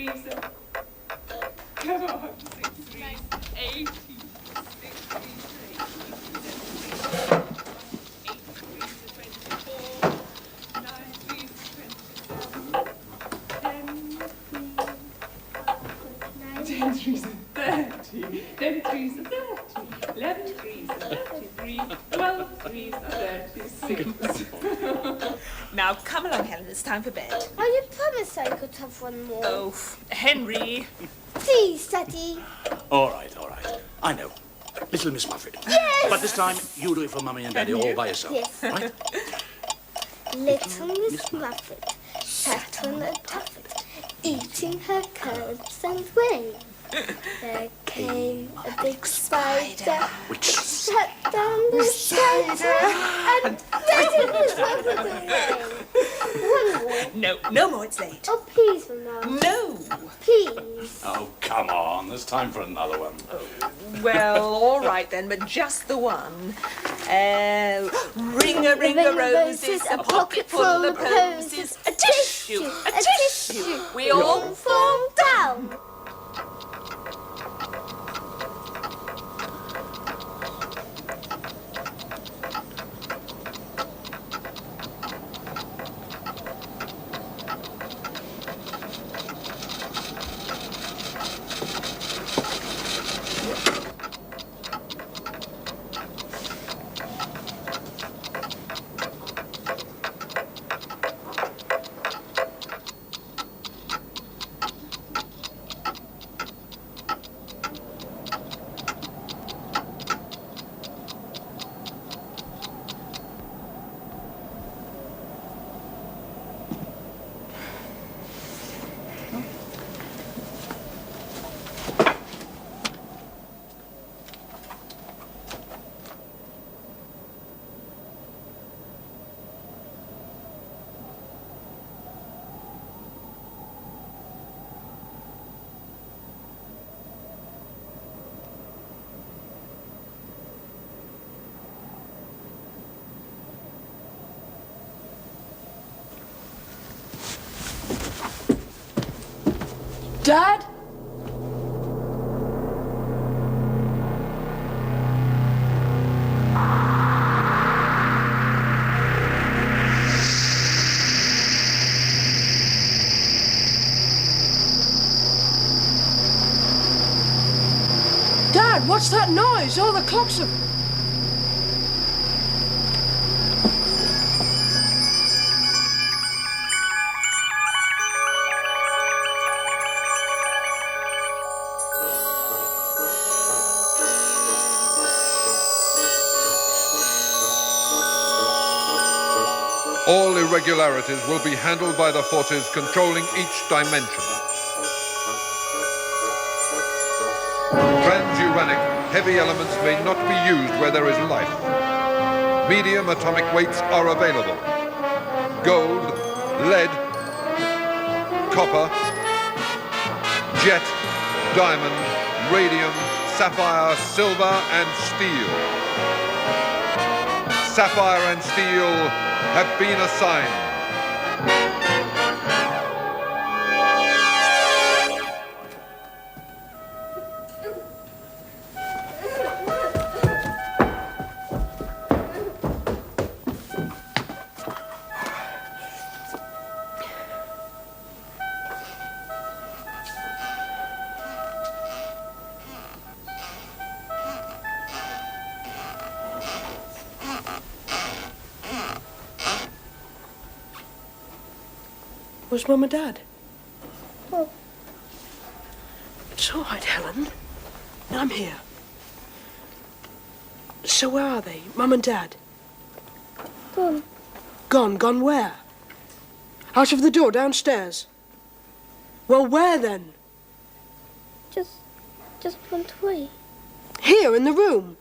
threes. Come on, 6 threes. 80. 6 threes. 8 threes. 24. 9 threes. 27. 10 threes. 30. 10 threes. 30. 11 threes. 33. 12 threes. 36. Now, come along, Helen. It's time for bed. Oh, you promised I could have one more. Oh, Henry. Please, Daddy. All right. I know. Little Miss Muffet. Yes! But this time, you do it for Mummy and Daddy all by yourself. Yes. Right? Little Miss Muffet sat on a tuffet, eating her curds and whey. There came a big spider, Which sat down beside her, and made Miss Muffet away. One more. No more, it's late. Oh, please, Mama. No. Please. Oh, come on. There's time for another one. Well, all right then, but just the one. Ring a roses, a pocket full of posies, a tissue. We all fall down. Dad? Dad, what's that noise? All the clocks are... All irregularities will be handled by the forces controlling each dimension. Transuranic heavy elements may not be used where there is life. Medium atomic weights are available. Gold, lead, copper, jet, diamond, radium, sapphire, silver, and steel. Sapphire and Steel have been assigned. Where's Mum and Dad? Oh. It's all right, Helen. I'm here. So where are they, Mum and Dad? Gone. Gone where? Out of the door, downstairs? Well, where then? Just went away. Here, in the room?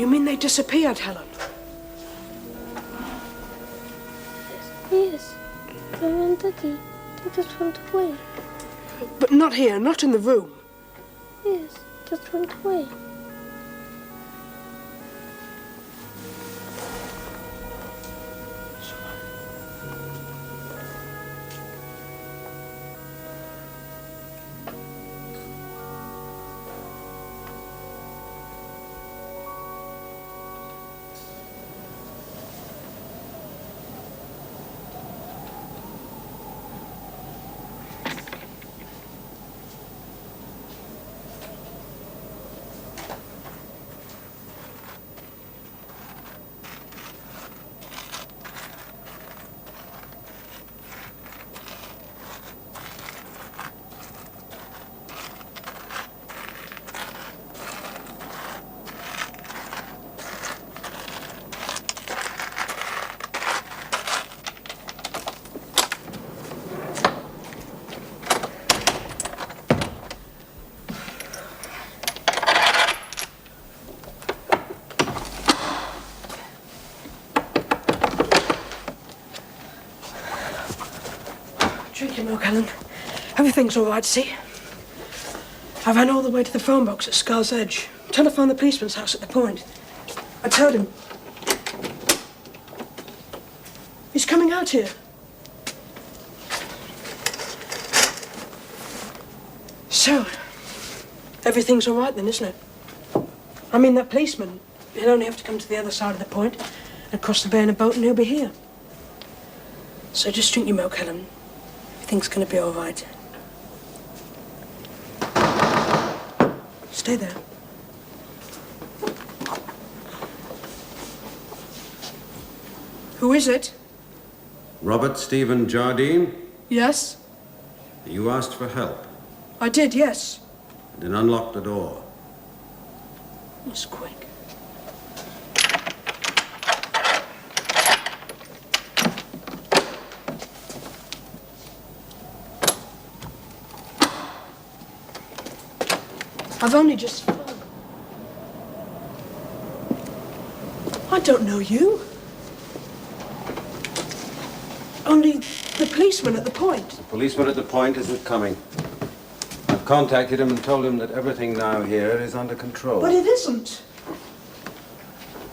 You mean they disappeared, Helen? Yes. Mum and Daddy, they just went away. But not here, not in the room. Yes, just went away. Drink your milk, Helen. Everything's all right, see? I ran all the way to the phone box at Scar's Edge. Telephoned the policeman's house at the point. I told him. He's coming out here. So, everything's all right then, isn't it? I mean, that policeman, he'll only have to come to the other side of the point and cross the bay in a boat and he'll be here. So just drink your milk, Helen. Everything's gonna be all right. Stay there. Who is it? Robert Stephen Jardine, Yes? you asked for help I did, yes. and then unlocked the door. It's quick. I've only just phoned. I don't know you. Only the policeman at the point. The policeman at the point isn't coming. I've contacted him and told him that everything now here is under control. But it isn't.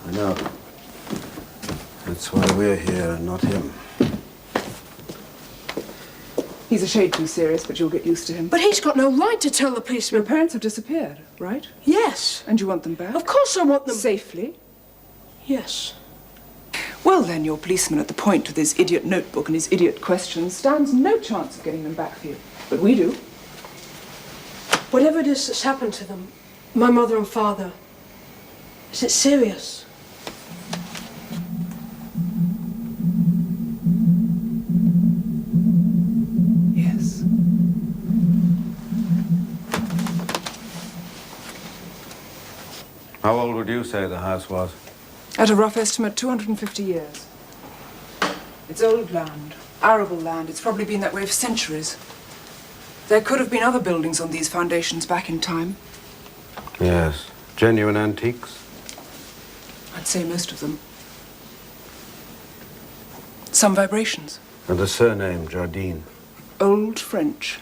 I know. That's why we're here and not him. He's a shade too serious, but you'll get used to him. But he's got no right to tell the Your policeman. parents have disappeared, right? Yes. And you want them back? Of course I want them. Safely? Yes. Well, then, your policeman at the point with his idiot notebook and his idiot questions stands no chance of getting them back for you. But we do. Whatever it is that's happened to them, my mother and father, is it serious? Yes. How old would you say the house was? At a rough estimate, 250 years. It's old land, arable land. It's probably been that way for centuries. There could have been other buildings on these foundations back in time. Yes. Genuine antiques? I'd say most of them. Some vibrations. And the surname, Jardine. Old French.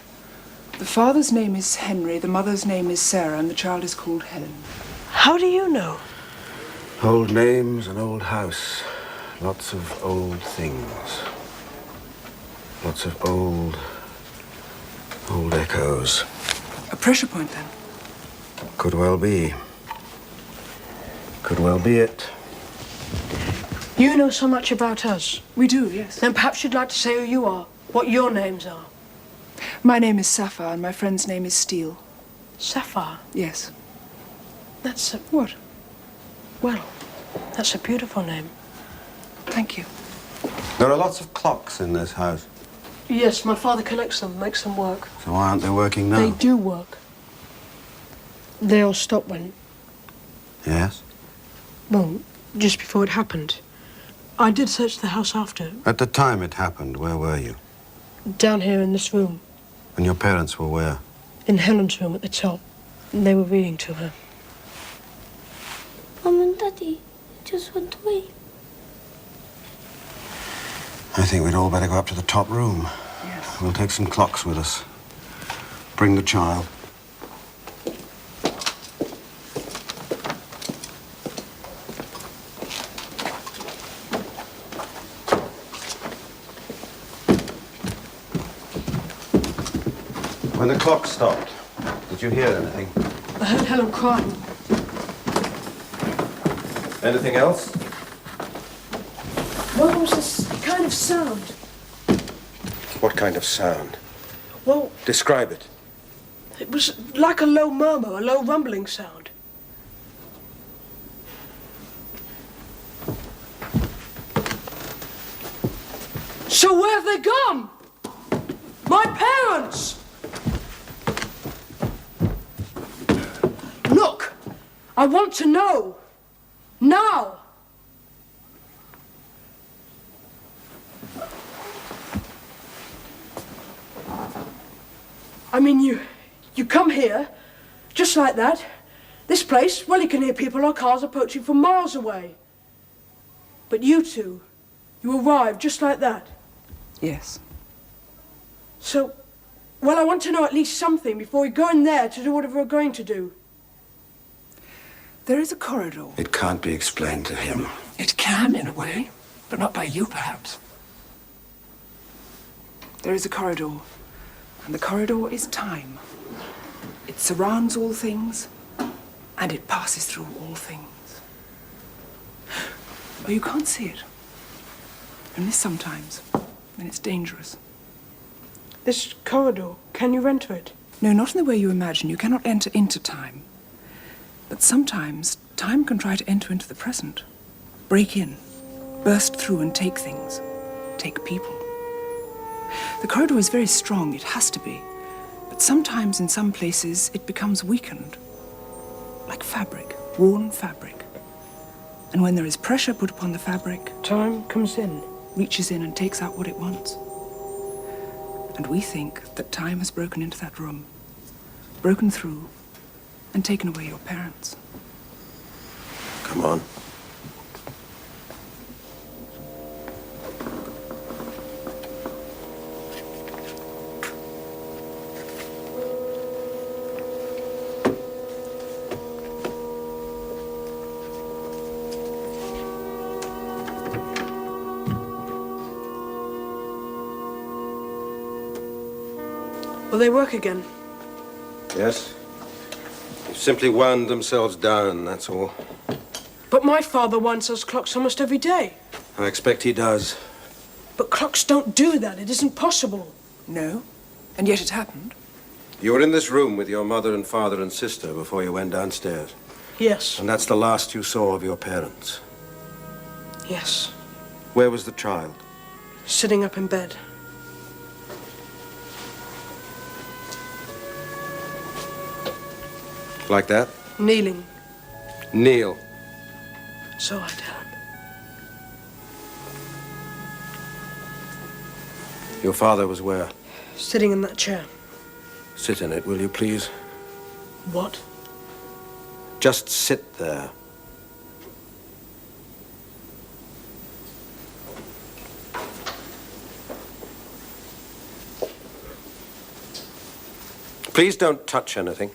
The father's name is Henry, the mother's name is Sarah, and the child is called Helen. How do you know? Old names, an old house. Lots of old things. Lots of old echoes. A pressure point, then? Could well be. Could well be it. You know so much about us. We do, yes. Then perhaps you'd like to say who you are, what your names are. My name is Sapphire, and my friend's name is Steel. Sapphire. Yes. That's a... What? Well, that's a beautiful name. Thank you. There are lots of clocks in this house. Yes, my father collects them, makes them work. So why aren't they working now? They do work. They all stopped when... Yes? Well, just before it happened. I did search the house after. At the time it happened, where were you? Down here in this room. And your parents were where? In Helen's room at the top. They were reading to her. Mum and and Daddy just went away. I think we'd all better go up to the top room. Yes. We'll take some clocks with us. Bring the child. When the clock stopped, did you hear anything? I heard Helen crying. Anything else? Well, there was this kind of sound. What kind of sound? Well, Describe it. it was like a low murmur, a low rumbling sound. So where have they gone? My parents! Look, I want to know. Now. I mean, you come here, just like that. This place, well, you can hear people or cars approaching from miles away. But you two, you arrived just like that. Yes. So, well, I want to know at least something before we go in there to do whatever we're going to do. There is a corridor. It can't be explained to him. It can, in a way, but not by you, perhaps. There is a corridor, and the corridor is time. It surrounds all things, and it passes through all things. But you can't see it. Only sometimes, when it's dangerous. This corridor, can you enter it? No, not in the way you imagine. You cannot enter into time. But sometimes, time can try to enter into the present. Break in, burst through and take things. Take people. The corridor is very strong, it has to be. But sometimes, in some places, it becomes weakened. Like fabric, worn fabric. And when there is pressure put upon the fabric, Time comes in. reaches in and takes out what it wants. And we think that time has broken into that room, broken through, and taken away your parents. Come on. Will they work again? Yes? They've simply wound themselves down, that's all. But my father winds those clocks almost every day. I expect he does. But clocks don't do that. It isn't possible. No, and yet it happened. You were in this room with your mother and father and sister before you went downstairs. Yes. And that's the last you saw of your parents. Yes. Where was the child? Sitting up in bed. Like that? Kneeling. Kneel. So I tell him. Your father was where? Sitting in that chair. Sit in it, will you, please? What? Just sit there. Please don't touch anything.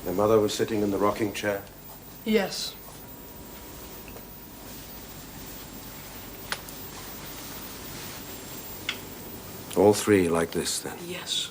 Your mother was sitting in the rocking chair. Yes. All three like this, then? Yes.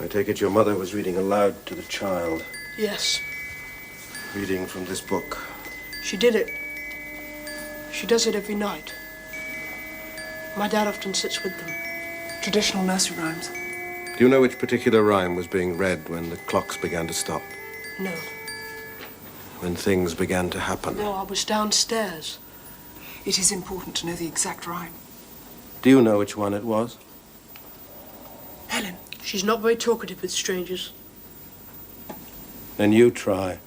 I take it your mother was reading aloud to the child. Yes. Reading from this book. She did it. She does it every night. My dad often sits with them. Traditional nursery rhymes. Do you know which particular rhyme was being read when the clocks began to stop? No. When things began to happen? No, I was downstairs. It is important to know the exact rhyme. Do you know which one it was? Helen. She's not very talkative with strangers. Then you try.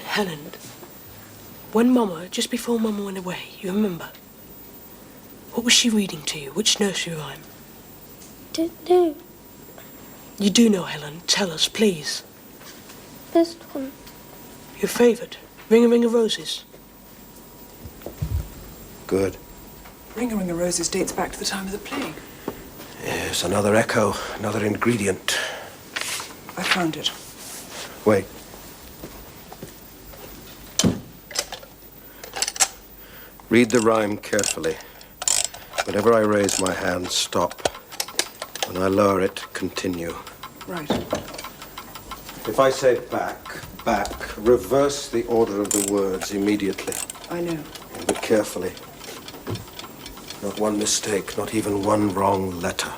Helen, when Mama, just before Mama went away, you remember? What was she reading to you? Which nursery rhyme? Don't know. You do know, Helen. Tell us, please. First one. Your favourite? Ring a Ring of Roses. Good. Ring a Ring of Roses dates back to the time of the plague. Yes, another echo, another ingredient. I found it. Wait. Read the rhyme carefully. Whenever I raise my hand, stop. When I lower it, continue. Right. If I say back, back, reverse the order of the words immediately. I know. But carefully. Not one mistake, not even one wrong letter.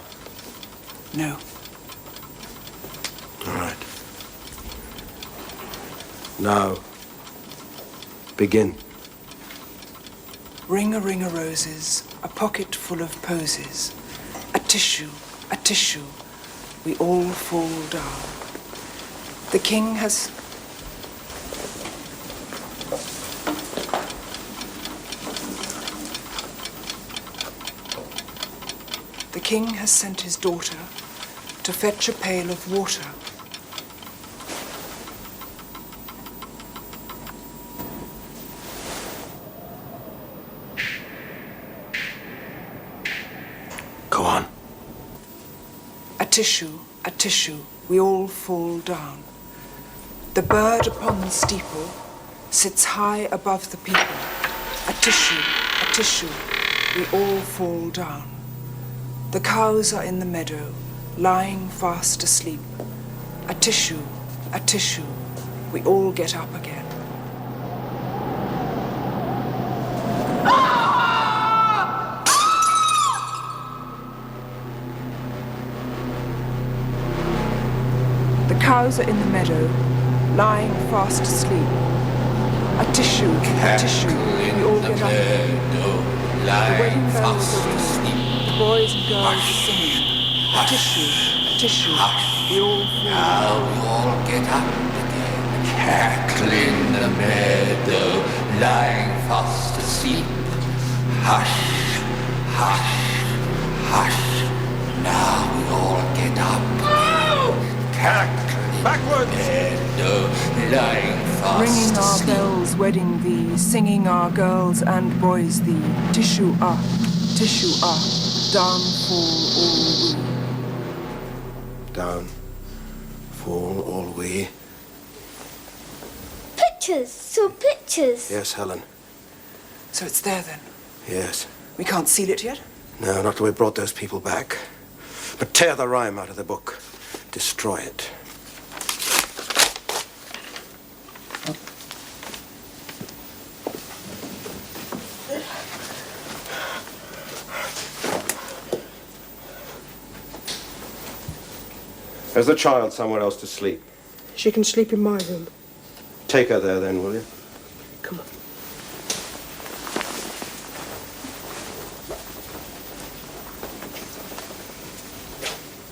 No. All right. Now, begin. Ring a roses, a pocket full of posies. A tissue, we all fall down. The king has... The king has sent his daughter to fetch a pail of water. Go on. A tissue, we all fall down. The bird upon the steeple sits high above the people. A tissue, we all fall down. The cows are in the meadow, lying fast asleep. A tissue, we all get up again. The cows are in the meadow, lying fast asleep. A tissue, we all get up again. The wedding bells are ringing, the boys and girls are singing. A tissue, we all fall. Now we all get up again, cackle in the meadow, lying fast asleep. Hush, hush, hush. Now we all get up again, cackle in the meadow, lying fast Ringing our asleep. bells, wedding thee, singing our girls and boys thee. Tissue, down fall all we. Down fall all we. Pictures, saw pictures. Yes, Helen. So it's there then. Yes. We can't seal it yet? No, not till we brought those people back. But tear the rhyme out of the book. Destroy it. There's the child somewhere else to sleep. She can sleep in my room. Take her there then, will you? Come on.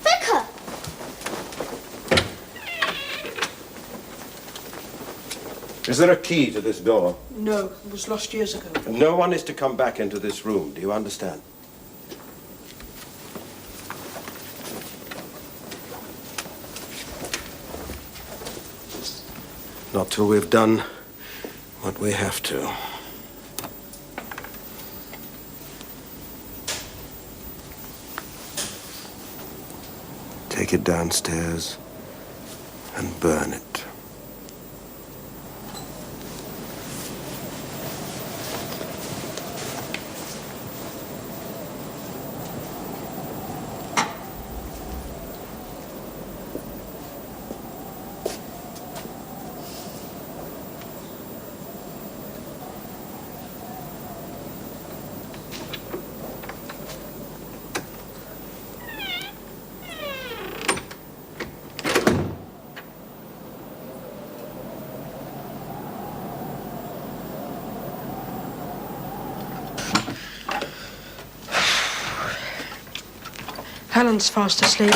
Vicar! Is there a key to this door? No, it was lost years ago. No one is to come back into this room. Do you understand? Not till we've done what we have to. Take it downstairs and burn it. Helen's fast asleep.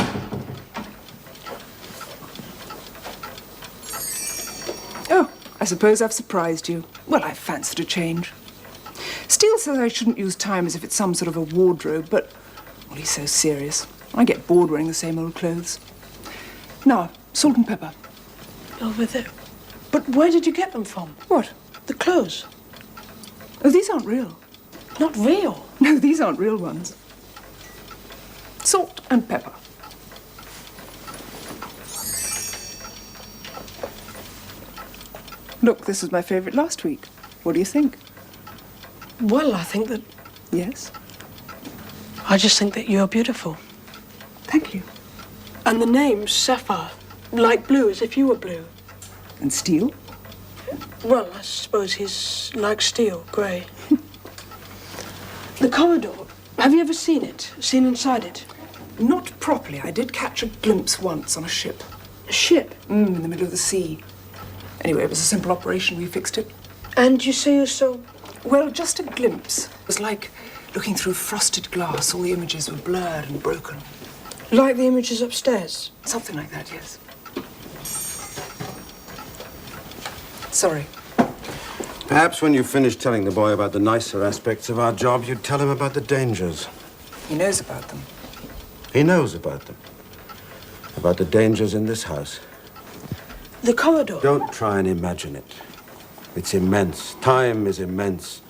Oh, I suppose I've surprised you. Well, I fancied a change. Steele says I shouldn't use time as if it's some sort of a wardrobe, but, well, he's so serious. I get bored wearing the same old clothes. Now, salt and pepper. Over there. But where did you get them from? What? The clothes. Oh, these aren't real. Not real. No, these aren't real ones. Salt and pepper. Look, this was my favourite last week. What do you think? Well, I think that... Yes? I just think that you're beautiful. Thank you. And the name's Sapphire. Like blue, as if you were blue. And Steel? Well, I suppose he's like steel, grey. The corridor. Have you ever seen it? Seen inside it? Not properly. I did catch a glimpse once on a ship. A ship? In the middle of the sea. Anyway, it was a simple operation. We fixed it. And you say you're so... Well, just a glimpse. It was like looking through frosted glass. All the images were blurred and broken. Like the images upstairs? Something like that, yes. Sorry. Perhaps when you finish telling the boy about the nicer aspects of our job, you'd tell him about the dangers. He knows about them. He knows about them. About the dangers in this house. The corridor? Don't try and imagine it. It's immense. Time is immense.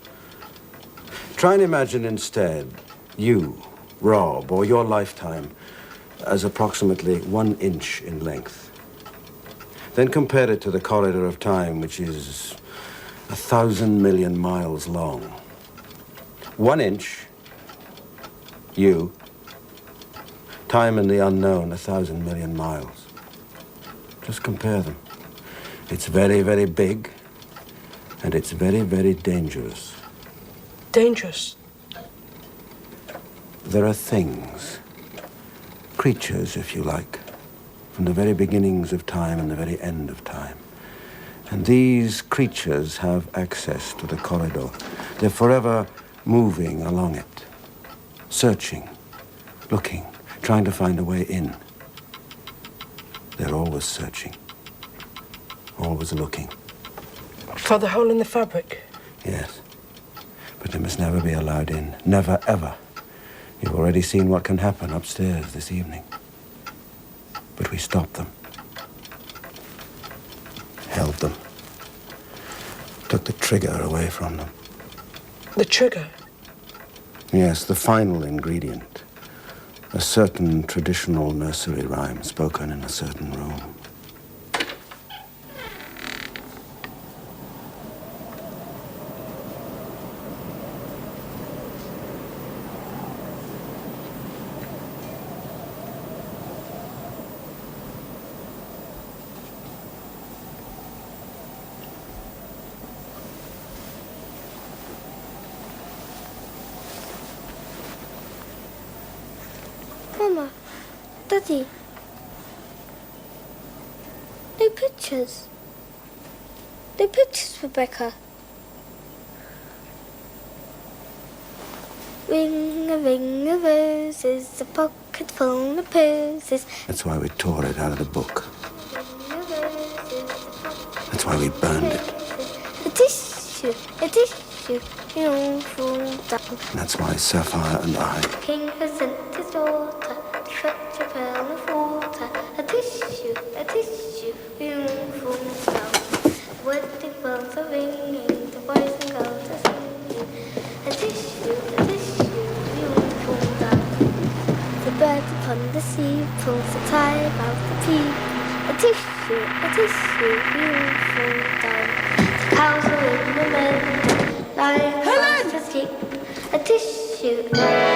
Try and imagine instead you, Rob, or your lifetime as approximately 1 inch in length. Then compare it to the corridor of time, which is 1,000 million miles long. 1 inch, you. Time in the unknown, 1,000 million miles. Just compare them. It's very, very big, and it's very, very dangerous. Dangerous? There are things, creatures, if you like, from the very beginnings of time and the very end of time. And these creatures have access to the corridor. They're forever moving along it, searching, looking, trying to find a way in. They're always searching, always looking. For the hole in the fabric? Yes, but they must never be allowed in. Never, ever. You've already seen what can happen upstairs this evening. But we stopped them. Held them. Took the trigger away from them. The trigger? Yes, the final ingredient. A certain traditional nursery rhyme spoken in a certain room. Mama, Daddy, no pictures. No pictures, Rebecca. Ring a roses, a pocket full of posies. That's why we tore it out of the book. Ring a roses, a pocket That's why we burned it. a tissue, you don't fall down. That's why Sapphire and I... King has sent his daughter to fetch a pail of water. A tissue, you don't fall down. The wedding bells are ringing, the boys and girls are singing. A tissue, you don't fall down. The bird upon the sea pulls the tie about the peak. A tissue, you don't fall down. The cows are in the meadow, lying fast asleep. A tissue.